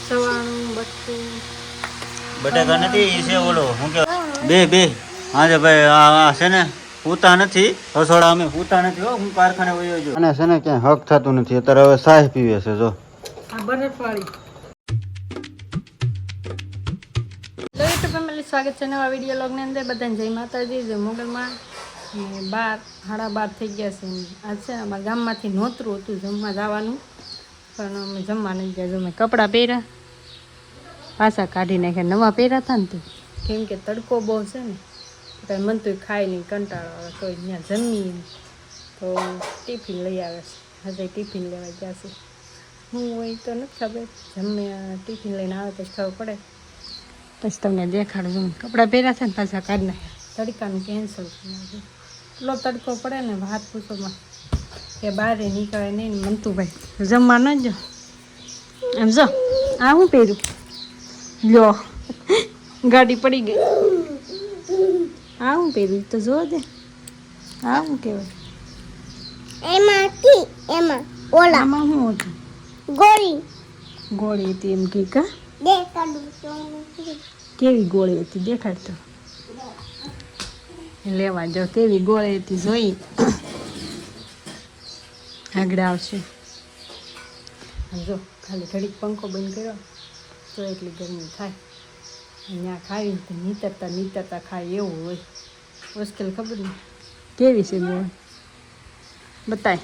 સવાણું બટકું બટાકા નથી એ છે ઓલો હું કે બે હાજે ભાઈ આ છે ને પૂતા નથી રસોડા અમે પૂતા નથી હો હું કારખાને વયો જો અને છે ને ક્યાંય હક થતું નથી અત્યારે હવે સાહ પીવે છે જો આ બરફવાળી તો ફેમિલી સ્વાગત છે નવા વિડીયો લોગની અંદર બધાને જય માતાજી જય મોગલમાં ને 12:30 થઈ ગયા છે આજ છે અમારા ગામમાંથી નહોતરું હતું જમવા જવાનું પણ અમે જમવા નથી ગયા અમે કપડાં પહેર્યા પાછા કાઢી નાખ્યા નવા પહેર્યા હતા ને કેમ કે તડકો બહુ છે ને કાંઈ મન તો ખાય નહીં કંટાળો આવે તો ત્યાં જમીએ તો ટિફિન લઈ આવે છે હજે ટિફિન લેવા ગયા છે હું હોય તો નથી ખબર જમે ટિફિન લઈને આવે તો ખબર પડે પછી તમને દેખાડું કપડાં પહેર્યા છે ને પાછા કાઢી નાખ્યા તડકાનું કેન્સલ કરી નાખ્યું એટલો તડકો પડે ને વાત પૂછોમાં કે બહાર નીકળે નહીં ને મંતુભાઈ જમવા ન જો એમ જો આ હું પહેર્યું લો ગાડી પડી ગઈ આ હું પહેર્યું તો જો દે આ હું કહેવાય એમાં ઓલા આમાં શું હતું ગોળી હતી એમ કે કા કેવી ગોળી હતી દેખાડતો લેવા જાઓ કેવી ગોળી હતી જોઈ આગળ આવશે જો ખાલી ઘડીક પંખો બંધ કર્યો તો એટલી ગરમી થાય અહીંયા ખાવી તો નીતરતા ખાય એવું હોય મુશ્કેલ ખબર નહીં કેવી છે ગોળી બતાય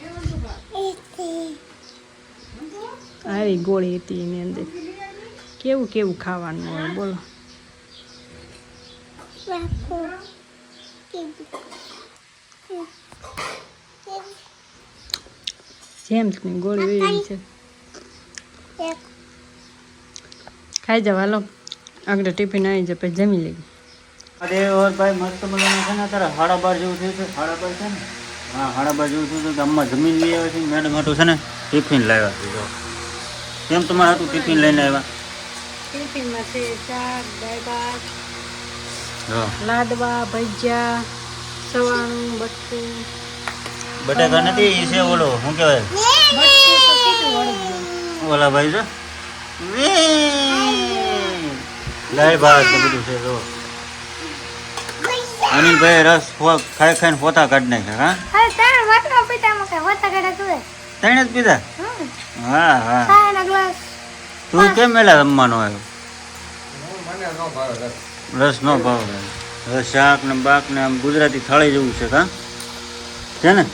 આવી ગોળી હતી એની અંદર કેવું ખાવાનું હોય બોલો જેમ ગોળી એવી છે ખાઈ જાવ હાલો આગળ ટિફિન આવી જાય પછી જમી લેવી અરે ઓર ભાઈ મસ્ત મજાનું છે ને અત્યારે 12:30 જેવું થયું છે 12:30 છે ને હા 12:30 જેવું થયું છે ગામમાં જમીન લઈ આવ્યા છે મેડમ હાટું છે ને ટિફિન લાવ્યા છે જો કેમ તમારે હાટું ટિફિન લઈને આવ્યા ટિફિનમાં છે શાક દાળ ભાત હા લાડવા ભજીયા સવાણું બટકું બટાકા નથી એ છે ઓલો શું કહેવાય બટકું તો કેટલું વળગ્યું ઓલા ભાઈ જો દાળ ભાત ને બધું છે જો અનિલભાઈ રસ ખાઈને પોતા કાઢી નાખ્યા હા ત્રણ જ પીધા હા તું કેમ મેલા રમવાનો આવ્યો રસ નો ભાવ રસ શાક ને બાક ને આમ ગુજરાતી થાળી જેવું છે કા છે ને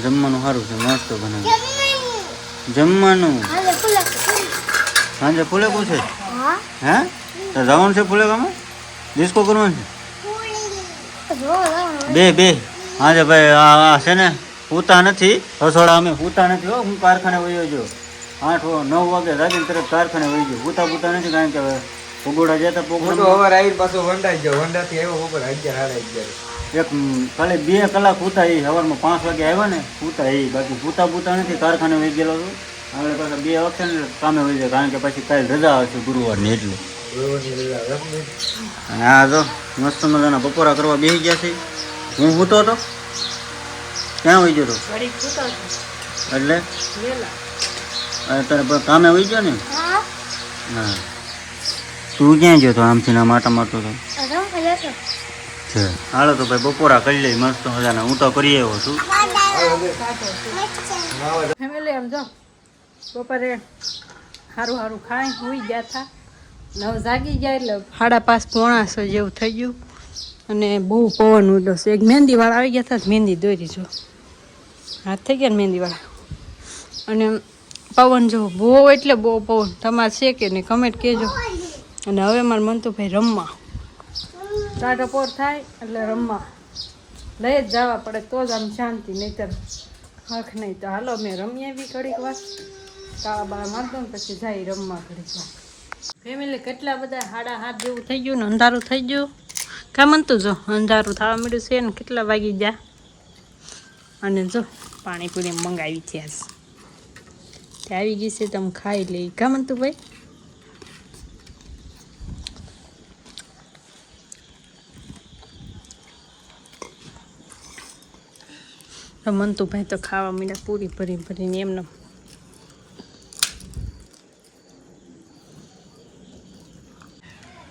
જમવાનું સારું છે મસ્ત બનાવ્યું જમવાનું સાંજે ફૂલેકું છે હે તો જવાનું છે ફૂલેકામાં ડિસ્કો કરવાનું છે બે હાજે ભાઈ આ છે ને પૂતા નથી રસોડા અમે પૂતા નથી હો હું કારખાને વયો જો 8-9 વાગે રાજીને તરત કારખાને વહી ગયો પૂતા નથી કારણ કે ભગોડા જતા પ્રોગ્રામ આવી પાછો વંડાઈ ગયો વંડાથી આવ્યો ઉપર 11:30 એક ખાલી 2 કલાક પૂતા એ સવારમાં 5 વાગે આવ્યા ને પૂતા એ બાકી પૂતા નથી કારખાને વહી ગયેલો છું આગળ પાછા 2 વખતે ને કામે વહી જાય કારણ કે પછી કાલે રજા આવશે ગુરુવારની એટલે અને આ જો મસ્ત મજાના બપોરા કરવા બેસી ગયા છે હું સૂતો હતો ક્યાં વહી ગયો હતો એટલે અત્યારે કામે વહી ગયો ને હા તું ક્યાં ગયો હતો આમથી ના માટા મારતો હતો છે હાલો તો ભાઈ બપોરા કરી લઈ મસ્ત મજાના હું તો કરી આવ્યો છું ફેમિલી આમ જો બપોરે સારું ખાઈ સુઈ ગયા હતા 9 જાગી ગયા એટલે 5:30 જેવું થઈ ગયું અને બહુ પવન ઉડ્યો છે એક મહેંદીવાળા આવી ગયા હતા મહેંદી દોરી જો હાથ થઈ ગયા ને મહેંદીવાળા અને પવન જો બહુ એટલે બહુ પવન તમારે છે કે નહીં કમેન્ટ કહેજો અને હવે મારે મંતુભાઈ રમવા ટાઢો પોર થાય એટલે રમવા લઈ જ જવા પડે તો જ આમ શાંતિ નહીંતર હક નહીં તો હાલો મેં રમીએ બી ઘડીક વાર કાળા બાળા મારતો ને પછી જાય રમવા ઘડીક વાર ફેમિલી કેટલા બધા 7:30 જેવું થઈ ગયું ને અંધારું થઈ ગયું કાં મનતું જો અંધારું થવા મળ્યું છે ને કેટલા વાગી ગયા અને જો પાણીપુરી મંગાવી છે આજ તે આવી ગઈ છે તમે ખાઈ લઈ કાં મનતું ભાઈ મંતુભાઈ તો ખાવા માંડ્યા પૂરી ભરીને એમને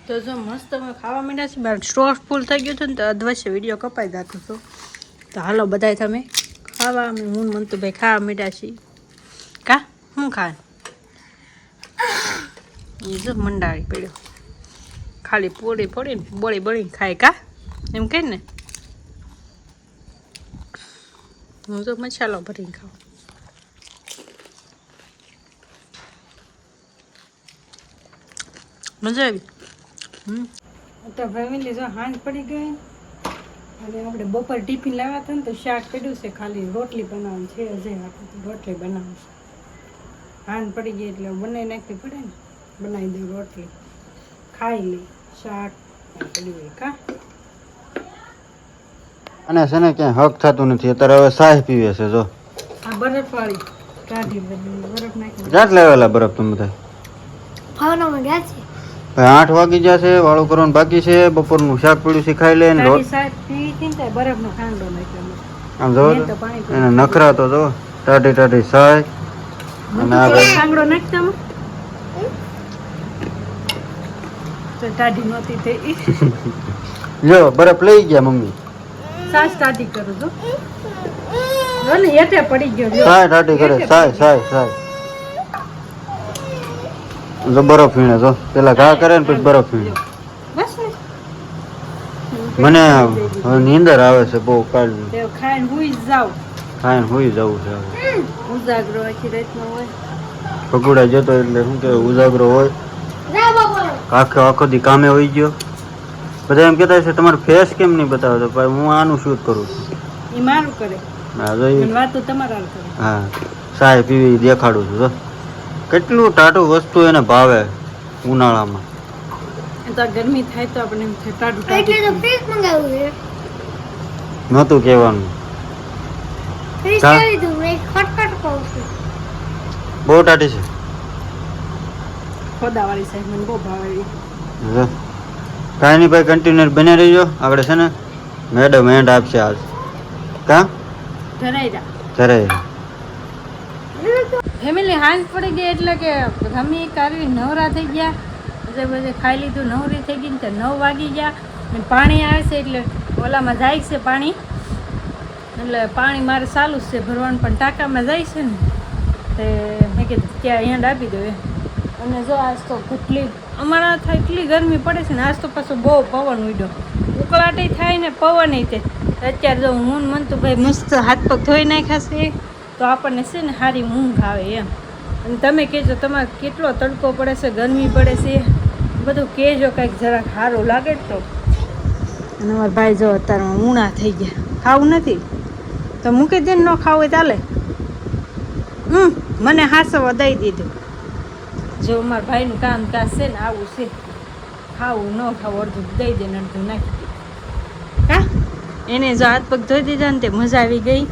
તો જો મસ્ત અમે ખાવા માંડ્યા છે. બાર સ્ટોર ફૂલ થઈ ગયું હતું ને તો અધવશ્ય વિડીયો કપાઈ જતો હતો. તો હાલો બધાય તમે ખાવા. અમે હું મંતુભાઈ ખાવા માંડ્યા છીએ. કા શું ખાય એ જો મંડાવી પડ્યો ખાલી પૂરી પડીને બળી બળીને ખાય. કા એમ કહે ને હું તો મસાલો ભરીને ખાઉં. મજા આવી. તો ફેમિલી જો હાંજ પડી ગઈ અને આપણે બપોર ટિફિન લાવ્યા હતા ને તો શાક પડ્યું છે, ખાલી રોટલી બનાવવાની છે. અજય આપણે રોટલી બનાવવાની છે. હાંજ પડી ગઈ એટલે બનાવી નાખવી પડે ને. બનાવી દઉં રોટલી ખાઈ લઈ. શાક પડ્યું હોય. કા અને છે ને ક્યાંય હક થતું નથી. અત્યારે હવે સાહ પીવે છે. જો આ બરફવાળી કાઢી બરફ નાખી. ક્યાં લાવેલા બરફ તમે બધા? ભાવનામાં ગયા છે. ભાઈ 8 વાગી જશે. વાળું કરવાનું બાકી છે. બપોરનું શાક પડ્યું છે, ખાઈ લે ને શાક પીવી હતી ને બરફનો કાંડો નાખ્યો. આમ જો એને નખરા તો જો ટાઢી ટાઢી સાય અને આ કાંગડો નાખતા તો ટાઢી નહોતી થઈ. જો બરફ લઈ ગયા મમ્મી. સાસ ટાઢી કરું તો ને એટે પડી ગયો. સાય ટાઢી કરે. સાય સાય સાય જો બરફ વીણે. જો પેલા ઘા કરે ને પછી બરફ વીણે. બસ મને હવે નીંદર આવે છે બહુ. કાલ ખાઈને હુઈ જાવ. ખાઈને હુઈ જવું છે હવે. ઉજાગરો આખી રાતનો હોય. પકોડા જતો એટલે શું કે ઉજાગરો હોય. આખો દી કામે હોઈ ગયો. બધા એમ કહેતા છે તમારો ફેસ કેમ નહીં બતાવતો? ભાઈ હું આનું શૂટ કરું છું. એ મારું કરે. હા જોઈ. વાતો તમારા કરે. હા સાય પીવી દેખાડું છું. જો કેટલું ટાટું વસ્તુ એને ભાવે ઉનાળામાં. તો ગરમી થાય તો આપણે એમ થાય ટાઢું એટલે તો ફ્રીજ મંગાવ્યું છે. નહોતું કહેવાનું. ફ્રીજ હા? કરી દઉં. મેં ખટખટ કહું છું. બહુ ટાટી છે. ખોદાવાળી સાહેબ મને બહુ ભાવે. જો કાંઈ નહીં ભાઈ, કન્ટિન્યુઅર બને રહીજો. આપણે છે ને મેડમ એન્ડ આપશે આજ. કા ધરાઈ જા જરાય ફેમિલી હાંજ પડી ગઈ એટલે કે ગમે કારવી નવરા થઈ ગયા. બધે ખાઈ લીધું, નવરી થઈ ગઈ ને તો 9 વાગી ગયા. ને પાણી આવે છે એટલે ઓલામાં જાય છે પાણી. એટલે પાણી મારે ચાલુ જ છે ભરવાનું, પણ ટાંકામાં જાય છે ને તે મેં કીધું ત્યાં અહીંયા આપી દઉં એમ. અને જો આજ તો કેટલી અમારા થાય એટલી ગરમી પડે છે ને. આજ તો પાછો બહુ પવન ઉડ્યો. ઉકળાટે થાય ને પવન તે અત્યારે જો હું મંતુભાઈ મસ્ત હાથ પગ ધોઈ નાખ્યા છે તો આપણને છે ને સારી ઊંઘ આવે એમ. અને તમે કહેજો તમારે કેટલો તડકો પડે છે, ગરમી પડે છે, બધું કહેજો કંઈક જરાક સારું લાગે તો. અને અમારા ભાઈ જો અત્યારમાં ઊણા થઈ ગયા. ખાવું નથી તો મૂકી દે ને, ન ખાવું હોય ચાલે. મને હાસવા દઈ દીધું. જો અમારા ભાઈનું કામકાજ છે ને આવું છે. ખાવું ન ખાવું અડધું દઈ દે ને અડધું નાખી દે. હા એને જો હાથ પગ ધોઈ દીધા ને તે મજા આવી ગઈ.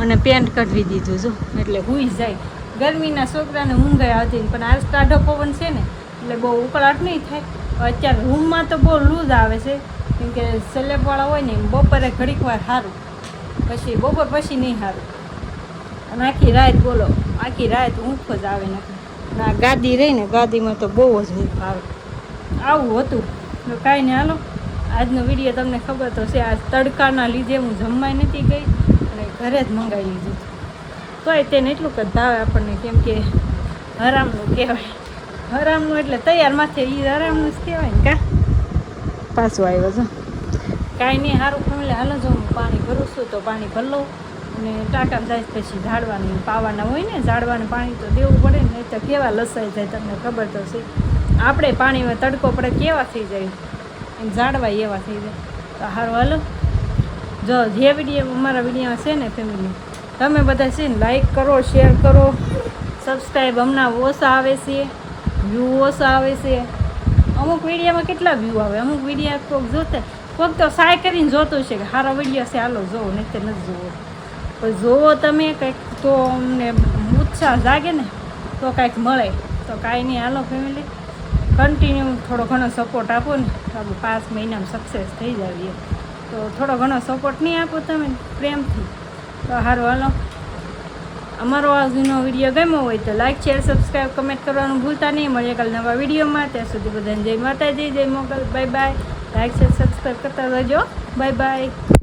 અને પેન્ટ કઢવી દીધું જો એટલે હુઈ જાય. ગરમીના છોકરાને ઊંઘ આવતી ને, પણ આજ ટાઢો પવન છે ને એટલે બહુ ઉકળાટ નહીં થાય. અત્યારે રૂમમાં તો બહુ લૂઝ આવે છે કેમ કે સ્લેબવાળા હોય ને બપોરે ઘડીક વાર સારું, પછી બપોર પછી નહીં સારું. અને આખી રાત બોલો આખી રાત ઊંઘ જ આવે નથી. ના ગાદી રહી ને ગાદીમાં તો બહુ જ ઊંઘ આવે. આવું હતું તો કાંઈ નહીં. હાલો આજનો વિડીયો તમને ખબર તો છે. આ તડકાના લીધે હું જમવાય નથી ગઈ અને ઘરે જ મંગાવી લીધું. તોય તેને એટલું જ ભાવે આપણને, કેમ કે હરામનું કહેવાય. હરામનું એટલે તૈયાર માથે એ હરામનું જ કહેવાય ને. કા પાછું આવ્યો છો કાંઈ નહીં. સારું ફેમિલી હાલો જો હું પાણી ભરું છું તો પાણી ભર લઉં. અને ટાંકામાં જાય પછી ઝાડવાનું પાવાના હોય ને, ઝાડવાનું પાણી તો દેવું પડે ને, નહીં તો કેવા લસાઈ જાય તમને ખબર તો છે. આપણે પાણીમાં તડકો પડે કેવા થઈ જાય એમ ઝાડવા એવા થઈ જાય. તો સારું હાલો જો જે વિડીયો અમારા વિડીયોમાં છે ને ફેમિલી તમે બધા છે ને લાઈક કરો, શેર કરો, સબસ્ક્રાઈબ. હમણાં ઓછા આવે છે, વ્યૂ ઓછા આવે છે. અમુક વિડીયોમાં કેટલા વ્યૂ આવે, અમુક વિડીયો કોઈક જોતે કોઈક તો સાય કરીને જોતું છે કે સારો વિડીયો છે હાલો જોવો, નહીં તે નથી જોવો. પણ જોવો તમે કંઈક તો અમને ઉત્સાહ જાગે ને તો કાંઈક મળે. તો કાંઈ નહીં હાલો ફેમિલી કન્ટિન્યુ થોડો ઘણો સપોર્ટ આપો ને તો આપણે 5 મહિનામાં સક્સેસ થઈ જાવીએ. તો થોડો ઘણો સપોર્ટ નહીં આપો તમે પ્રેમથી તો સારું હાલો અમારો આ જૂનો વિડીયો ગમ્યો હોય તો લાઈક શેર સબસ્ક્રાઈબ કમેન્ટ કરવાનું ભૂલતા નહીં. મળીએ કાલે નવા વિડીયોમાં. ત્યાં સુધી બધાને જય માતાજી, જય Mogal. Bye bye. Like share subscribe કરતા રહેજો. Bye by.